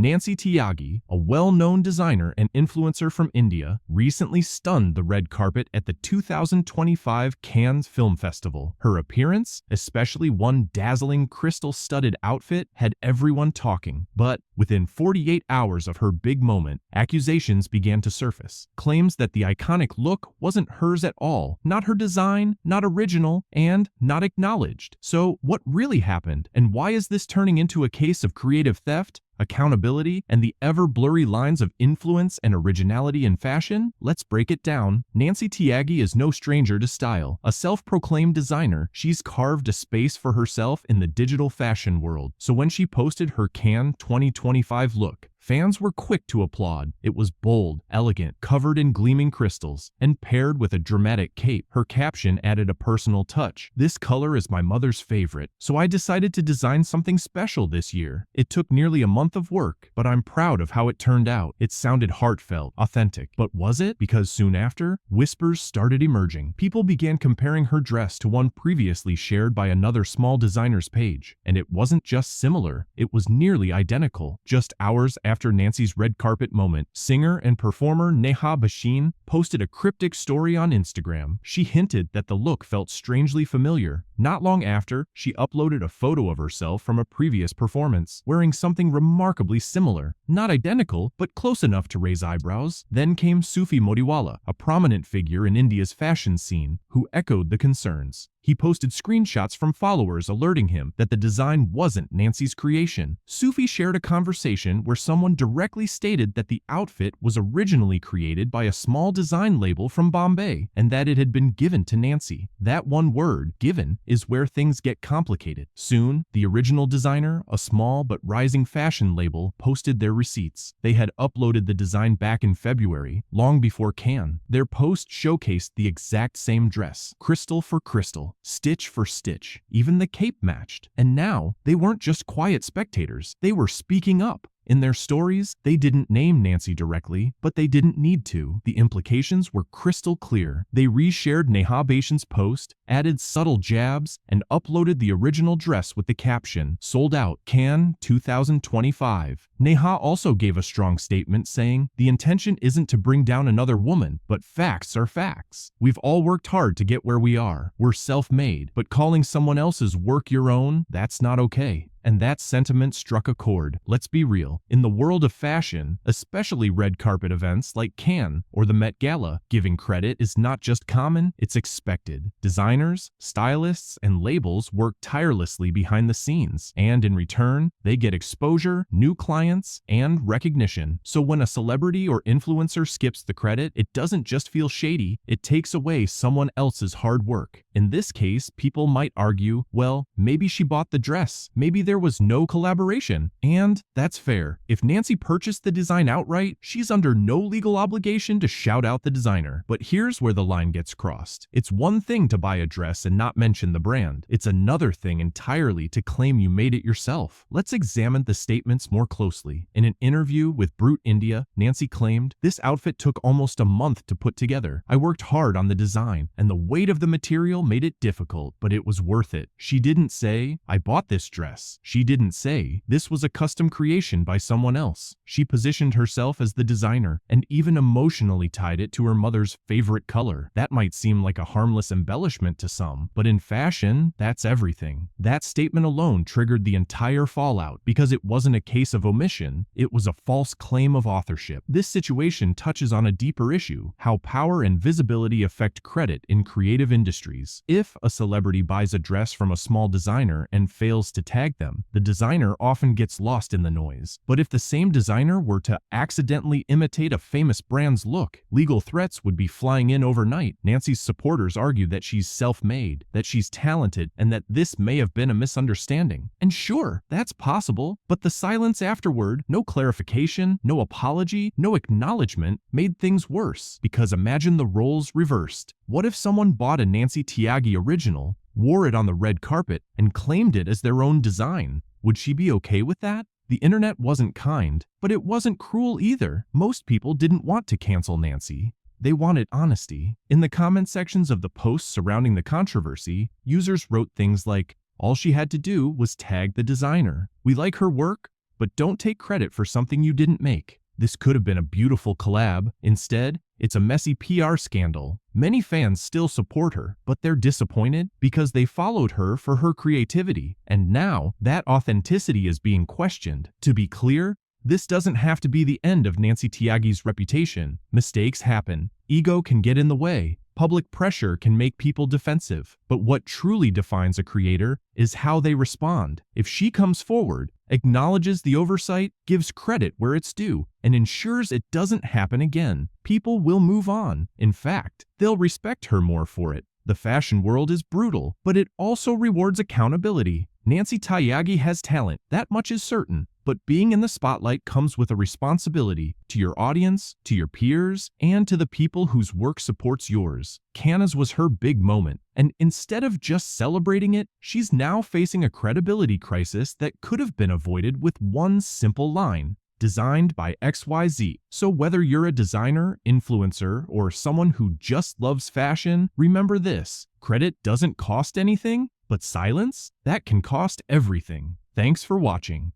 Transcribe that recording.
Nancy Tyagi, a well-known designer and influencer from India, recently stunned the red carpet at the 2025 Cannes Film Festival. Her appearance, especially one dazzling crystal-studded outfit, had everyone talking. But within 48 hours of her big moment, accusations began to surface. Claims that the iconic look wasn't hers at all, not her design, not original, and not acknowledged. So what really happened, and why is this turning into a case of creative theft, accountability, and the ever-blurry lines of influence and originality in fashion? Let's break it down. Nancy Tyagi is no stranger to style. A self-proclaimed designer, she's carved a space for herself in the digital fashion world. So when she posted her Cannes 2025 look, fans were quick to applaud. It was bold, elegant, covered in gleaming crystals, and paired with a dramatic cape. Her caption added a personal touch. "This color is my mother's favorite, so I decided to design something special this year. It took nearly a month of work, but I'm proud of how it turned out." It sounded heartfelt, authentic. But was it? Because soon after, whispers started emerging. People began comparing her dress to one previously shared by another small designer's page. And it wasn't just similar, it was nearly identical. Just hours after Nancy's red carpet moment, singer and performer Neha Bhasin posted a cryptic story on Instagram. She hinted that the look felt strangely familiar. Not long after, she uploaded a photo of herself from a previous performance, wearing something remarkably similar. Not identical, but close enough to raise eyebrows. Then came Sufi Modiwala, a prominent figure in India's fashion scene, who echoed the concerns. He posted screenshots from followers alerting him that the design wasn't Nancy's creation. Sufi shared a conversation where someone directly stated that the outfit was originally created by a small design label from Bombay and that it had been given to Nancy. That one word, given, is where things get complicated. Soon, the original designer, a small but rising fashion label, posted their receipts. They had uploaded the design back in February, long before Cannes. Their post showcased the exact same dress, crystal for crystal, stitch for stitch. Even the cape matched. And now, they weren't just quiet spectators, they were speaking up. In their stories, they didn't name Nancy directly, but they didn't need to. The implications were crystal clear. They reshared Neha Bhasin's post, added subtle jabs, and uploaded the original dress with the caption, "Sold out, Cannes 2025. Neha also gave a strong statement saying, "The intention isn't to bring down another woman, but facts are facts. We've all worked hard to get where we are. We're self-made, but calling someone else's work your own, that's not okay." And that sentiment struck a chord. Let's be real. In the world of fashion, especially red carpet events like Cannes or the Met Gala, giving credit is not just common, it's expected. Designers, stylists, and labels work tirelessly behind the scenes, and in return, they get exposure, new clients, and recognition. So when a celebrity or influencer skips the credit, it doesn't just feel shady, it takes away someone else's hard work. In this case, people might argue, well, maybe she bought the dress, maybe there was no collaboration. And that's fair. If Nancy purchased the design outright, she's under no legal obligation to shout out the designer. But here's where the line gets crossed. It's one thing to buy a dress and not mention the brand. It's another thing entirely to claim you made it yourself. Let's examine the statements more closely. In an interview with Brut India, Nancy claimed, "This outfit took almost a month to put together. I worked hard on the design, and the weight of the material made it difficult, but it was worth it." She didn't say, "I bought this dress." She didn't say, "This was a custom creation by someone else." She positioned herself as the designer and even emotionally tied it to her mother's favorite color. That might seem like a harmless embellishment to some, but in fashion, that's everything. That statement alone triggered the entire fallout because it wasn't a case of omission, it was a false claim of authorship. This situation touches on a deeper issue, how power and visibility affect credit in creative industries. If a celebrity buys a dress from a small designer and fails to tag them, the designer often gets lost in the noise. But if the same designer were to accidentally imitate a famous brand's look, legal threats would be flying in overnight. Nancy's supporters argue that she's self-made, that she's talented, and that this may have been a misunderstanding. And sure, that's possible, but the silence afterward, no clarification, no apology, no acknowledgement, made things worse. Because imagine the roles reversed. What if someone bought a Nancy Tyagi original, wore it on the red carpet, and claimed it as their own design? Would she be okay with that? The internet wasn't kind, but it wasn't cruel either. Most people didn't want to cancel Nancy. They wanted honesty. In the comment sections of the posts surrounding the controversy, users wrote things like, "All she had to do was tag the designer. We like her work, but don't take credit for something you didn't make. This could have been a beautiful collab. Instead, it's a messy PR scandal. Many fans still support her, but they're disappointed because they followed her for her creativity, and now that authenticity is being questioned. To be clear, this doesn't have to be the end of Nancy Tyagi's reputation. Mistakes happen. Ego can get in the way. Public pressure can make people defensive. But what truly defines a creator is how they respond. If she comes forward, acknowledges the oversight, gives credit where it's due, and ensures it doesn't happen again, people will move on. In fact, they'll respect her more for it. The fashion world is brutal, but it also rewards accountability. Nancy Tyagi has talent, that much is certain. But being in the spotlight comes with a responsibility to your audience, to your peers, and to the people whose work supports yours. Cannes was her big moment, and instead of just celebrating it, she's now facing a credibility crisis that could have been avoided with one simple line: designed by XYZ. So whether you're a designer, influencer, or someone who just loves fashion, remember this: credit doesn't cost anything, but silence, that can cost everything. Thanks for watching.